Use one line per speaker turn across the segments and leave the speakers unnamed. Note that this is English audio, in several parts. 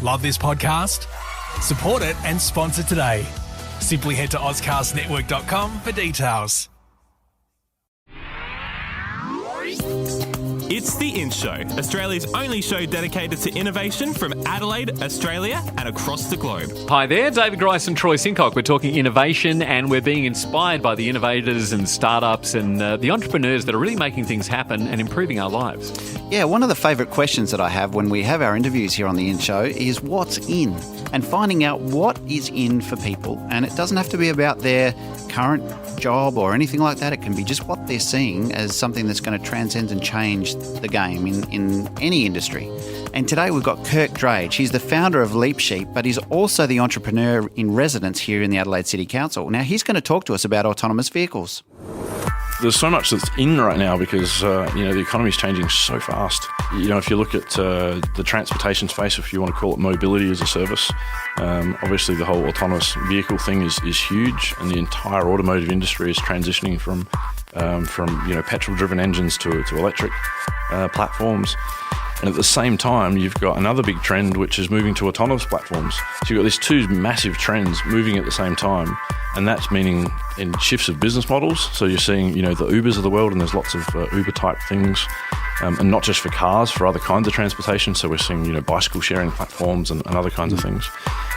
Love this podcast? Support it and sponsor today. Simply head to ozcastnetwork.com for details.
It's The In Show, Australia's only show dedicated to innovation from Adelaide, Australia and across the globe.
Hi there, David Grice and Troy Sincock. We're talking innovation and we're being inspired by the innovators and startups and the entrepreneurs that are really making things happen and improving our lives.
Yeah, one of the favourite questions that I have when we have our interviews here on The In Show is what's in, and finding out what is in for people. And it doesn't have to be about their current job or anything like that. It can be just what they're seeing as something that's going to transcend and change the game in any industry. And today we've got Kirk Drage. He's the founder of Leap Sheep, but he's also the entrepreneur in residence here in the Adelaide City Council. Now, he's going to talk to us about autonomous vehicles.
There's so much that's in right now because, the economy is changing so fast. If you look at the transportation space, if you want to call it mobility as a service, obviously the whole autonomous vehicle thing is huge, and the entire automotive industry is transitioning from petrol-driven engines to electric platforms. And at the same time, you've got another big trend, which is moving to autonomous platforms. So you've got these two massive trends moving at the same time, and that's meaning in shifts of business models. So you're seeing, the Ubers of the world, and there's lots of Uber-type things, and not just for cars, for other kinds of transportation. So we're seeing, bicycle sharing platforms and other kinds of things.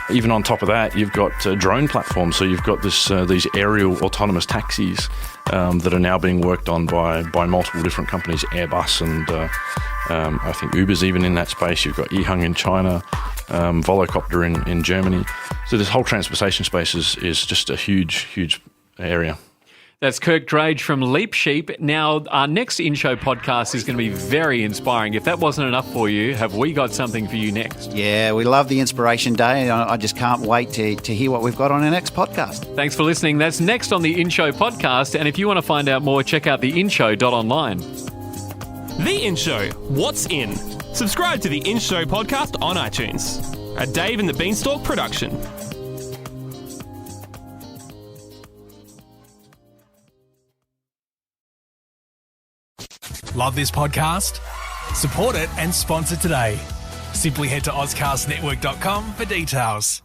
Even on top of that, you've got drone platforms. So you've got these aerial autonomous taxis that are now being worked on by multiple different companies, Airbus and I think Uber's even in that space. You've got Ehung in China, Volocopter in Germany. So this whole transportation space is just a huge area.
That's Kirk Drage from Leap Sheep. Now, our next in-show podcast is going to be very inspiring. If that wasn't enough for you, have we got something for you next?
Yeah, we love the Inspiration Day. I just can't wait to hear what we've got on our next podcast.
Thanks for listening. That's next on the In-Show podcast. And if you want to find out more, check out theinshow.online.
The In Show, what's in? Subscribe to the In Show podcast on iTunes. A Dave and the Beanstalk production.
Love this podcast? Support it and sponsor today. Simply head to ozcastnetwork.com for details.